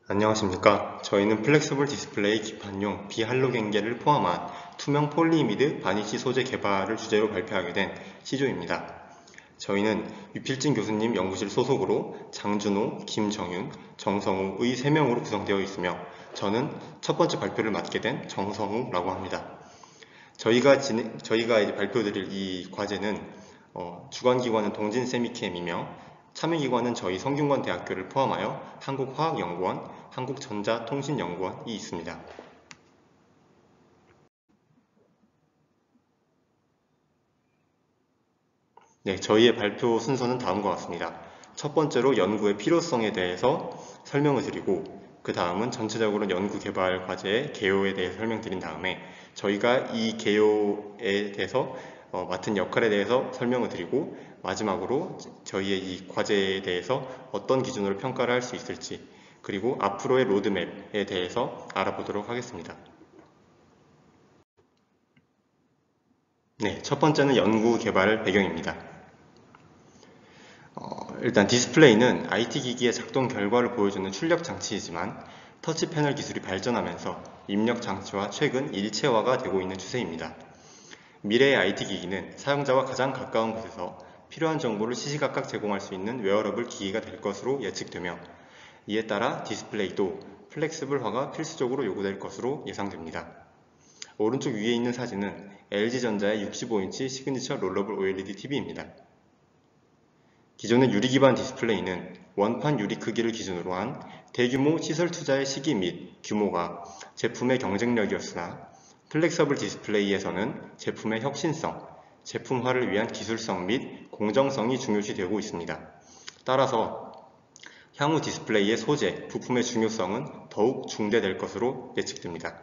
안녕하십니까. 저희는 플렉서블 디스플레이 기판용 비할로겐계를 포함한 투명 폴리이미드 바니쉬 소재 개발을 주제로 발표하게 된 시조입니다. 저희는 유필진 교수님 연구실 소속으로 장준호, 김정윤, 정성우의 3명으로 구성되어 있으며 저는 첫 번째 발표를 맡게 된 정성우라고 합니다. 저희가 이제 발표드릴 이 과제는 주관기관은 동진세미캠이며 참여기관은 저희 성균관대학교를 포함하여 한국화학연구원, 한국전자통신연구원이 있습니다. 네, 저희의 발표 순서는 다음과 같습니다. 첫 번째로 연구의 필요성에 대해서 설명을 드리고 그 다음은 전체적으로 연구 개발 과제의 개요에 대해서 설명드린 다음에 저희가 이 개요에 대해서 맡은 역할에 대해서 설명을 드리고 마지막으로 저희의 이 과제에 대해서 어떤 기준으로 평가를 할 수 있을지 그리고 앞으로의 로드맵에 대해서 알아보도록 하겠습니다. 네, 첫 번째는 연구 개발 배경입니다. 일단 디스플레이는 IT 기기의 작동 결과를 보여주는 출력 장치이지만 터치 패널 기술이 발전하면서 입력 장치와 최근 일체화가 되고 있는 추세입니다. 미래의 IT 기기는 사용자와 가장 가까운 곳에서 필요한 정보를 시시각각 제공할 수 있는 웨어러블 기기가 될 것으로 예측되며 이에 따라 디스플레이도 플렉스블화가 필수적으로 요구될 것으로 예상됩니다. 오른쪽 위에 있는 사진은 LG전자의 65인치 시그니처 롤러블 OLED TV입니다. 기존의 유리 기반 디스플레이는 원판 유리 크기를 기준으로 한 대규모 시설 투자의 시기 및 규모가 제품의 경쟁력이었으나 플렉서블 디스플레이에서는 제품의 혁신성, 제품화를 위한 기술성 및 공정성이 중요시되고 있습니다. 따라서 향후 디스플레이의 소재, 부품의 중요성은 더욱 중대될 것으로 예측됩니다.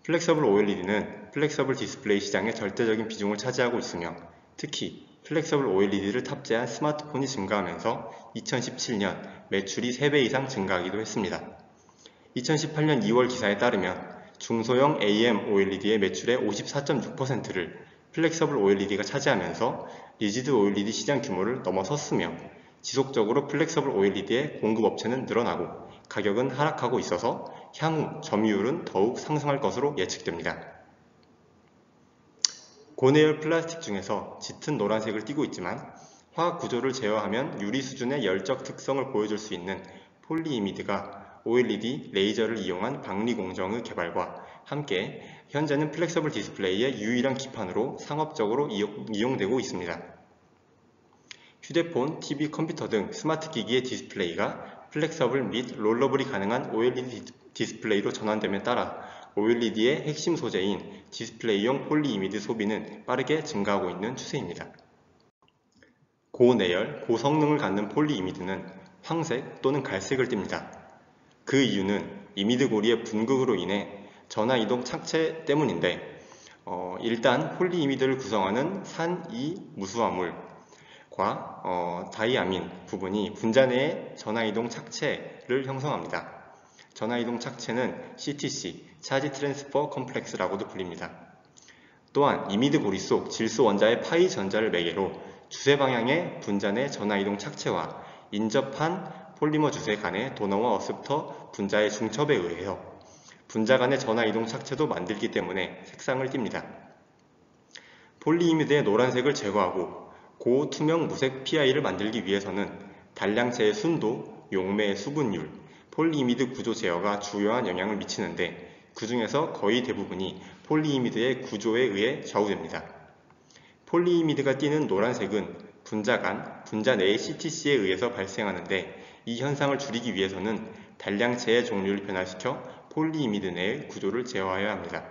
플렉서블 OLED는 플렉서블 디스플레이 시장의 절대적인 비중을 차지하고 있으며 특히 플렉서블 OLED를 탑재한 스마트폰이 증가하면서 2017년 매출이 3배 이상 증가하기도 했습니다. 2018년 2월 기사에 따르면 중소형 AM OLED의 매출의 54.6%를 플렉서블 OLED가 차지하면서 리지드 OLED 시장 규모를 넘어섰으며 지속적으로 플렉서블 OLED의 공급 업체는 늘어나고 가격은 하락하고 있어서 향후 점유율은 더욱 상승할 것으로 예측됩니다. 고내열 플라스틱 중에서 짙은 노란색을 띠고 있지만 화학 구조를 제어하면 유리 수준의 열적 특성을 보여줄 수 있는 폴리이미드가 OLED 레이저를 이용한 방리 공정의 개발과 함께 현재는 플렉서블 디스플레이의 유일한 기판으로 상업적으로 이용되고 있습니다. 휴대폰, TV, 컴퓨터 등 스마트 기기의 디스플레이가 플렉서블 및 롤러블이 가능한 OLED 디스플레이로 전환됨에 따라 OLED의 핵심 소재인 디스플레이용 폴리이미드 소비는 빠르게 증가하고 있는 추세입니다. 고내열, 고성능을 갖는 폴리이미드는 황색 또는 갈색을 띱니다. 그 이유는 이미드 고리의 분극으로 인해 전하이동 착체 때문인데 일단 폴리이미드를 구성하는 산, 이, 무수화물과 다이아민 부분이 분자 내의 전하이동 착체를 형성합니다. 전하이동 착체는 CTC, 차지 트랜스퍼 컴플렉스라고도 불립니다. 또한 이미드 고리 속 질소 원자의 파이 전자를 매개로 주세 방향의 분자 내 전하이동 착체와 인접한 폴리머 주세 간의 도너와 어셉터 분자의 중첩에 의해서 분자 간의 전하이동 착체도 만들기 때문에 색상을 띱니다. 폴리이미드의 노란색을 제거하고 고투명 무색 PI를 만들기 위해서는 단량체의 순도, 용매의 수분율, 폴리이미드 구조 제어가 주요한 영향을 미치는데 그 중에서 거의 대부분이 폴리이미드의 구조에 의해 좌우됩니다. 폴리이미드가 띠는 노란색은 분자 간, 분자 내의 CTC에 의해서 발생하는데 이 현상을 줄이기 위해서는 단량체의 종류를 변화시켜 폴리이미드 내의 구조를 제어하여야 합니다.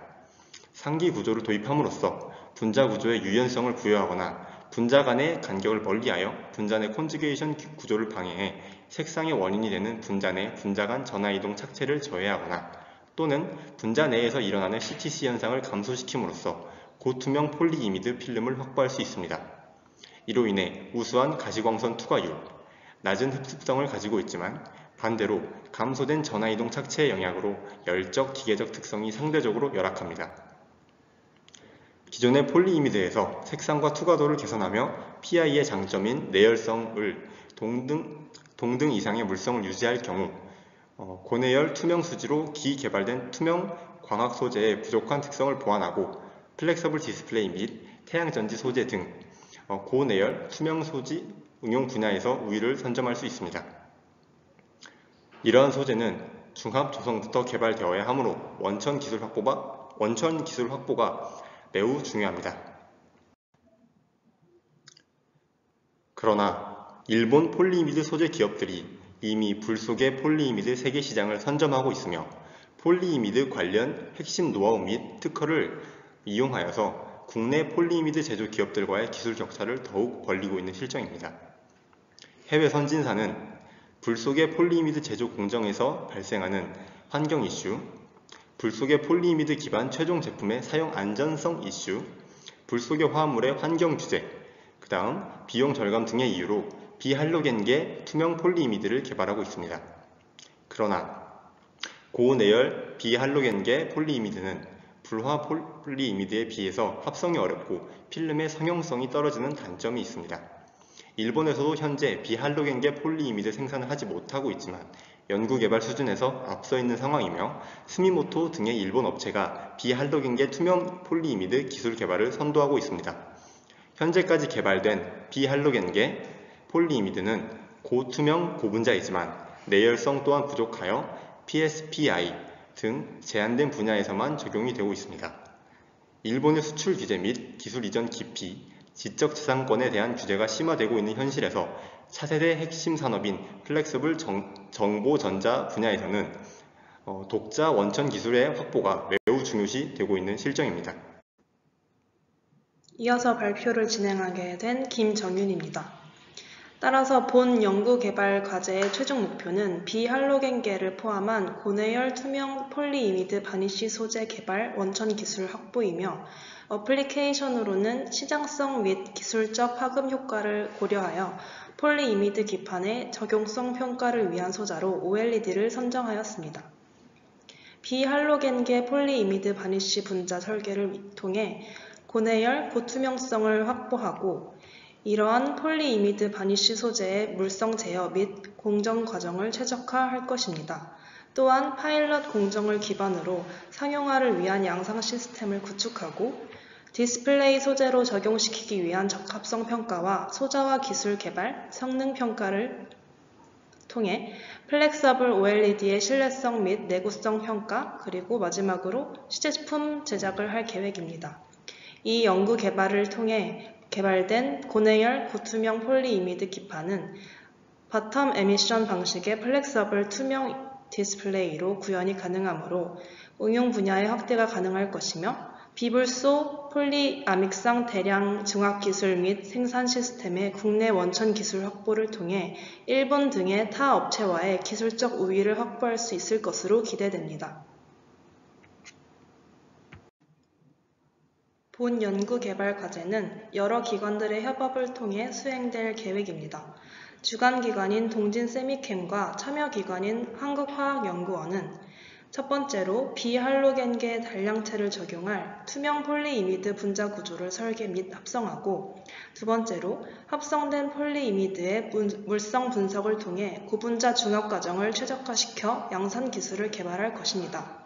상기 구조를 도입함으로써 분자 구조의 유연성을 부여하거나 분자 간의 간격을 멀리하여 분자 내 콘주게이션 구조를 방해해 색상의 원인이 되는 분자 내 분자 간 전하이동 착체를 저해하거나 또는 분자 내에서 일어나는 CTC 현상을 감소시킴으로써 고투명 폴리이미드 필름을 확보할 수 있습니다. 이로 인해 우수한 가시광선 투과율, 낮은 흡습성을 가지고 있지만 반대로 감소된 전하이동 착체의 영향으로 열적, 기계적 특성이 상대적으로 열악합니다. 기존의 폴리이미드에서 색상과 투과도를 개선하며 PI의 장점인 내열성을 동등 이상의 물성을 유지할 경우 고내열 투명 수지로 기개발된 투명 광학 소재의 부족한 특성을 보완하고 플렉서블 디스플레이 및 태양전지 소재 등 고내열 투명 소지 응용 분야에서 우위를 선점할 수 있습니다. 이러한 소재는 중합 조성부터 개발되어야 하므로 원천 기술 확보가 매우 중요합니다. 그러나 일본 폴리이미드 소재 기업들이 이미 불 속의 폴리이미드 세계 시장을 선점하고 있으며 폴리이미드 관련 핵심 노하우 및 특허를 이용하여서 국내 폴리이미드 제조 기업들과의 기술 격차를 더욱 벌리고 있는 실정입니다. 해외 선진사는 불 속의 폴리이미드 제조 공정에서 발생하는 환경 이슈, 불 속의 폴리이미드 기반 최종 제품의 사용 안전성 이슈, 불 속의 화합물의 환경 규제, 그 다음 비용 절감 등의 이유로 비할로겐계 투명 폴리이미드를 개발하고 있습니다. 그러나 고내열 비할로겐계 폴리이미드는 불화 폴리이미드에 비해서 합성이 어렵고 필름의 성형성이 떨어지는 단점이 있습니다. 일본에서도 현재 비할로겐계 폴리이미드 생산을 하지 못하고 있지만 연구개발 수준에서 앞서 있는 상황이며 스미모토 등의 일본 업체가 비할로겐계 투명 폴리이미드 기술 개발을 선도하고 있습니다. 현재까지 개발된 비할로겐계 폴리이미드는 고투명 고분자이지만 내열성 또한 부족하여 PSPI 등 제한된 분야에서만 적용이 되고 있습니다. 일본의 수출 규제 및 기술 이전 기피, 지적재산권에 대한 규제가 심화되고 있는 현실에서 차세대 핵심 산업인 플렉서블 정보전자 분야에서는 독자 원천 기술의 확보가 매우 중요시 되고 있는 실정입니다. 이어서 발표를 진행하게 된 김정윤입니다. 따라서 본 연구개발 과제의 최종 목표는 비할로겐계를 포함한 고내열 투명 폴리이미드 바니쉬 소재 개발 원천 기술 확보이며 어플리케이션으로는 시장성 및 기술적 파급 효과를 고려하여 폴리이미드 기판의 적용성 평가를 위한 소자로 OLED를 선정하였습니다. 비할로겐계 폴리이미드 바니쉬 분자 설계를 통해 고내열 고투명성을 확보하고 이러한 폴리이미드 바니쉬 소재의 물성 제어 및 공정 과정을 최적화할 것입니다. 또한 파일럿 공정을 기반으로 상용화를 위한 양상 시스템을 구축하고 디스플레이 소재로 적용시키기 위한 적합성 평가와 소자와 기술 개발, 성능 평가를 통해 플렉서블 OLED의 신뢰성 및 내구성 평가, 그리고 마지막으로 시제품 제작을 할 계획입니다. 이 연구 개발을 통해 개발된 고내열 고투명 폴리이미드 기판은 바텀 에미션 방식의 플렉서블 투명 디스플레이로 구현이 가능하므로 응용 분야의 확대가 가능할 것이며 비불소 폴리아믹상 대량 증화 기술 및 생산 시스템의 국내 원천 기술 확보를 통해 일본 등의 타 업체와의 기술적 우위를 확보할 수 있을 것으로 기대됩니다. 본 연구개발 과제는 여러 기관들의 협업을 통해 수행될 계획입니다. 주관기관인 동진세미캠과 참여기관인 한국화학연구원은 첫 번째로 비할로겐계 단량체를 적용할 투명 폴리이미드 분자 구조를 설계 및 합성하고 두 번째로 합성된 폴리이미드의 물성 분석을 통해 고분자 중합 과정을 최적화시켜 양산 기술을 개발할 것입니다.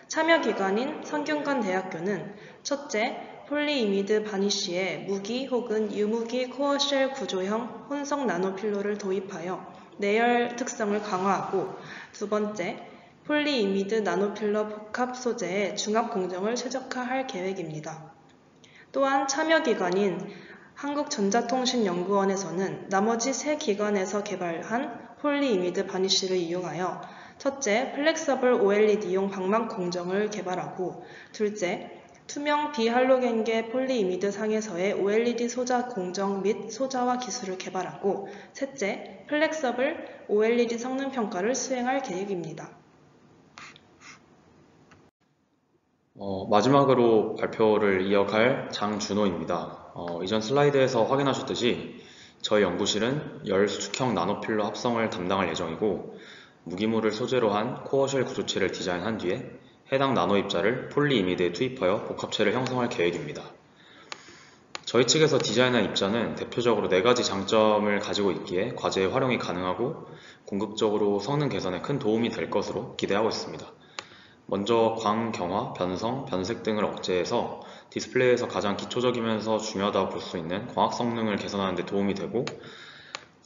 참여기관인 성균관대학교는 첫째, 폴리이미드 바니쉬에 무기 혹은 유무기 코어쉘 구조형 혼성 나노필러를 도입하여 내열 특성을 강화하고 두 번째, 폴리이미드 나노필러 복합 소재의 중합 공정을 최적화할 계획입니다. 또한 참여기관인 한국전자통신연구원에서는 나머지 세 기관에서 개발한 폴리이미드 바니쉬를 이용하여 첫째, 플렉서블 OLED용 방망 공정을 개발하고 둘째, 투명 비할로겐계 폴리이미드 상에서의 OLED 소자 공정 및 소자화 기술을 개발하고 셋째, 플렉서블 OLED 성능 평가를 수행할 계획입니다. 마지막으로 발표를 이어갈 장준호입니다. 이전 슬라이드에서 확인하셨듯이 저희 연구실은 열 수축형 나노필러 합성을 담당할 예정이고 무기물을 소재로 한 코어쉘 구조체를 디자인한 뒤에 해당 나노 입자를 폴리이미드에 투입하여 복합체를 형성할 계획입니다. 저희 측에서 디자인한 입자는 대표적으로 4가지 장점을 가지고 있기에 과제에 활용이 가능하고 궁극적으로 성능 개선에 큰 도움이 될 것으로 기대하고 있습니다. 먼저 광경화, 변성, 변색 등을 억제해서 디스플레이에서 가장 기초적이면서 중요하다고 볼 수 있는 광학 성능을 개선하는 데 도움이 되고,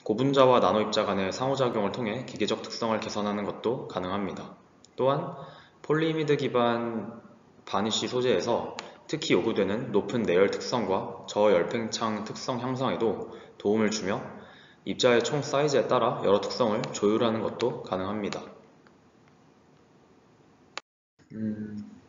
고분자와 나노 입자 간의 상호작용을 통해 기계적 특성을 개선하는 것도 가능합니다. 또한 폴리이미드 기반 바니쉬 소재에서 특히 요구되는 높은 내열 특성과 저열팽창 특성 향상에도 도움을 주며 입자의 총 사이즈에 따라 여러 특성을 조율하는 것도 가능합니다.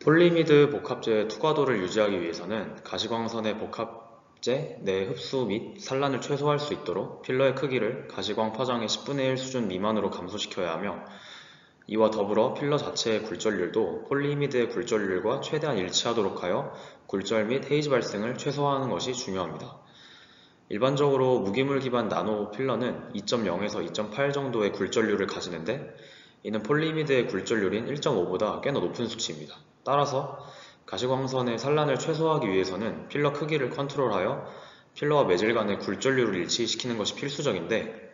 폴리이미드 복합제의 투과도를 유지하기 위해서는 가시광선의 복합제 내 흡수 및 산란을 최소화할 수 있도록 필러의 크기를 가시광 파장의 10분의 1 수준 미만으로 감소시켜야 하며, 이와 더불어 필러 자체의 굴절률도 폴리이미드의 굴절률과 최대한 일치하도록 하여 굴절 및 헤이즈 발생을 최소화하는 것이 중요합니다. 일반적으로 무기물 기반 나노 필러는 2.0에서 2.8 정도의 굴절률을 가지는데, 이는 폴리이미드의 굴절률인 1.5보다 꽤나 높은 수치입니다. 따라서 가시광선의 산란을 최소화하기 위해서는 필러 크기를 컨트롤하여 필러와 매질 간의 굴절률을 일치시키는 것이 필수적인데,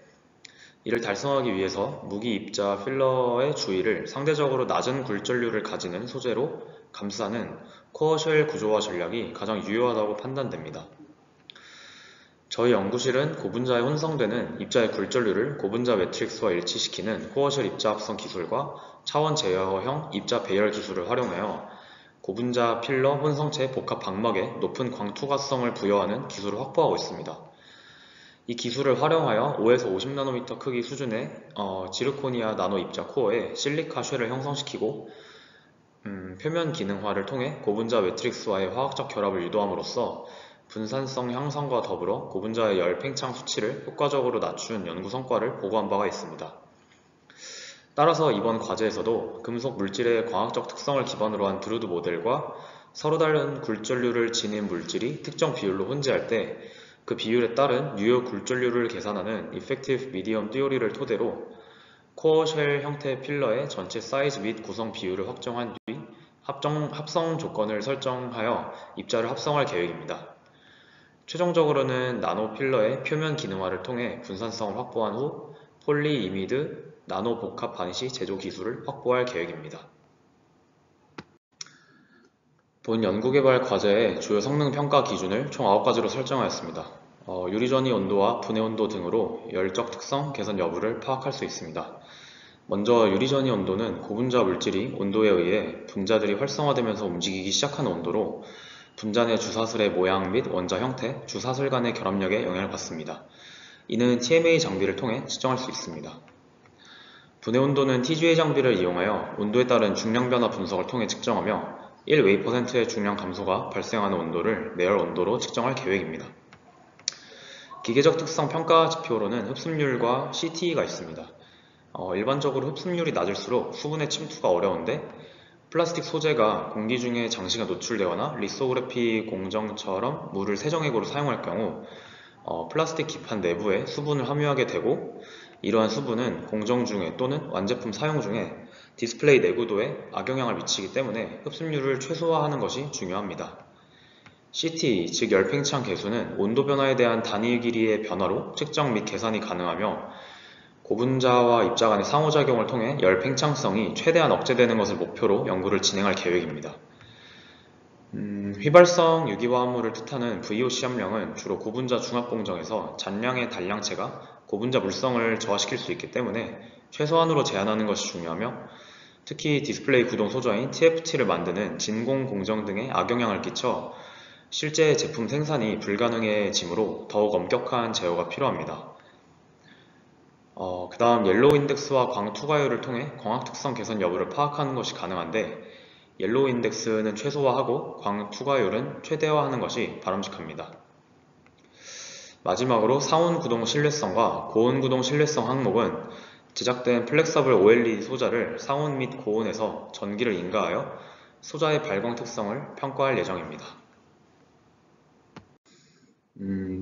이를 달성하기 위해서 무기 입자 필러의 주위를 상대적으로 낮은 굴절률을 가지는 소재로 감싸는 코어쉘 구조화 전략이 가장 유효하다고 판단됩니다. 저희 연구실은 고분자에 혼성되는 입자의 굴절률을 고분자 매트릭스와 일치시키는 코어쉘 입자 합성 기술과 차원 제어형 입자 배열 기술을 활용하여 고분자 필러 혼성체 복합 방막에 높은 광투과성을 부여하는 기술을 확보하고 있습니다. 이 기술을 활용하여 5에서 50나노미터 크기 수준의 지르코니아 나노 입자 코어에 실리카 쉘을 형성시키고 표면 기능화를 통해 고분자 매트릭스와의 화학적 결합을 유도함으로써 분산성 향상과 더불어 고분자의 열 팽창 수치를 효과적으로 낮춘 연구 성과를 보고한 바가 있습니다. 따라서 이번 과제에서도 금속 물질의 광학적 특성을 기반으로 한 드루드 모델과 서로 다른 굴절률을 지닌 물질이 특정 비율로 혼재할 때 그 비율에 따른 유효 굴절률을 계산하는 Effective Medium Theory를 토대로 코어 쉘 형태의 필러의 전체 사이즈 및 구성 비율을 확정한 뒤 합성 조건을 설정하여 입자를 합성할 계획입니다. 최종적으로는 나노 필러의 표면 기능화를 통해 분산성을 확보한 후 폴리이미드 나노 복합 바니쉬 제조 기술을 확보할 계획입니다. 본 연구개발 과제의 주요 성능 평가 기준을 총 9가지로 설정하였습니다. 유리전이 온도와 분해 온도 등으로 열적 특성 개선 여부를 파악할 수 있습니다. 먼저 유리전이 온도는 고분자 물질이 온도에 의해 분자들이 활성화되면서 움직이기 시작하는 온도로 분자 내 주사슬의 모양 및 원자 형태, 주사슬 간의 결합력에 영향을 받습니다. 이는 TMA 장비를 통해 측정할 수 있습니다. 분해 온도는 TGA 장비를 이용하여 온도에 따른 중량 변화 분석을 통해 측정하며 1웨이퍼센트의 중량 감소가 발생하는 온도를 내열 온도로 측정할 계획입니다. 기계적 특성 평가 지표로는 흡습률과 CTE가 있습니다. 일반적으로 흡습률이 낮을수록 수분의 침투가 어려운데, 플라스틱 소재가 공기 중에 장시간 노출되거나 리소그래피 공정처럼 물을 세정액으로 사용할 경우 플라스틱 기판 내부에 수분을 함유하게 되고, 이러한 수분은 공정 중에 또는 완제품 사용 중에 디스플레이 내구도에 악영향을 미치기 때문에 흡습률을 최소화하는 것이 중요합니다. CT, 즉 열팽창 계수는 온도 변화에 대한 단위 길이의 변화로 측정 및 계산이 가능하며, 고분자와 입자 간의 상호작용을 통해 열 팽창성이 최대한 억제되는 것을 목표로 연구를 진행할 계획입니다. 휘발성 유기화합물을 뜻하는 VOC 함량은 주로 고분자 중합공정에서 잔량의 단량체가 고분자 물성을 저하시킬 수 있기 때문에 최소한으로 제한하는 것이 중요하며, 특히 디스플레이 구동 소저인 TFT를 만드는 진공 공정 등에 악영향을 끼쳐 실제 제품 생산이 불가능해지므로 더욱 엄격한 제어가 필요합니다. 그 다음 옐로우 인덱스와 광 투과율을 통해 광학 특성 개선 여부를 파악하는 것이 가능한데, 옐로우 인덱스는 최소화하고 광 투과율은 최대화하는 것이 바람직합니다. 마지막으로 상온 구동 신뢰성과 고온 구동 신뢰성 항목은 제작된 플렉서블 OLED 소자를 상온 및 고온에서 전기를 인가하여 소자의 발광 특성을 평가할 예정입니다.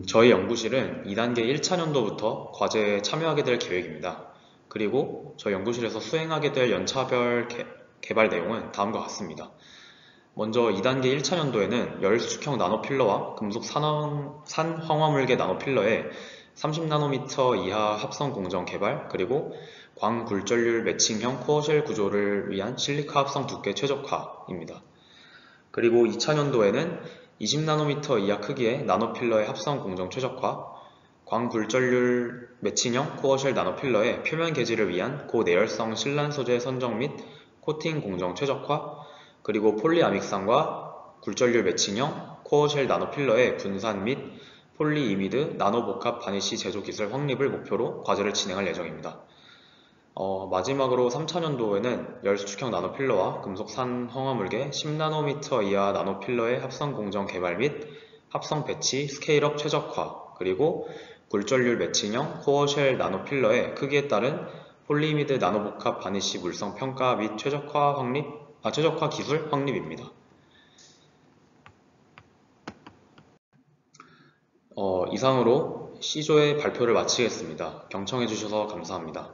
저희 연구실은 2단계 1차년도부터 과제에 참여하게 될 계획입니다. 그리고 저희 연구실에서 수행하게 될 연차별 개발 내용은 다음과 같습니다. 먼저 2단계 1차년도에는 열수축형 나노필러와 금속 산황화물계 나노필러의 30나노미터 이하 합성 공정 개발, 그리고 광굴절률 매칭형 코어쉘 구조를 위한 실리카 합성 두께 최적화입니다. 그리고 2차년도에는 20나노미터 이하 크기의 나노필러의 합성 공정 최적화, 광굴절률 매칭형 코어쉘 나노필러의 표면 개지를 위한 고내열성 실란 소재 선정 및 코팅 공정 최적화, 그리고 폴리아믹산과 굴절률 매칭형 코어쉘 나노필러의 분산 및 폴리이미드 나노복합 바니쉬 제조 기술 확립을 목표로 과제를 진행할 예정입니다. 마지막으로 3차년도에는 열수축형 나노필러와 금속 산황화물계 10나노미터 이하 나노필러의 합성 공정 개발 및 합성 배치 스케일업 최적화, 그리고 굴절률 매칭형 코어쉘 나노필러의 크기에 따른 폴리이미드 나노복합 바니쉬 물성 평가 및 최적화 기술 확립입니다. 이상으로 C조의 발표를 마치겠습니다. 경청해 주셔서 감사합니다.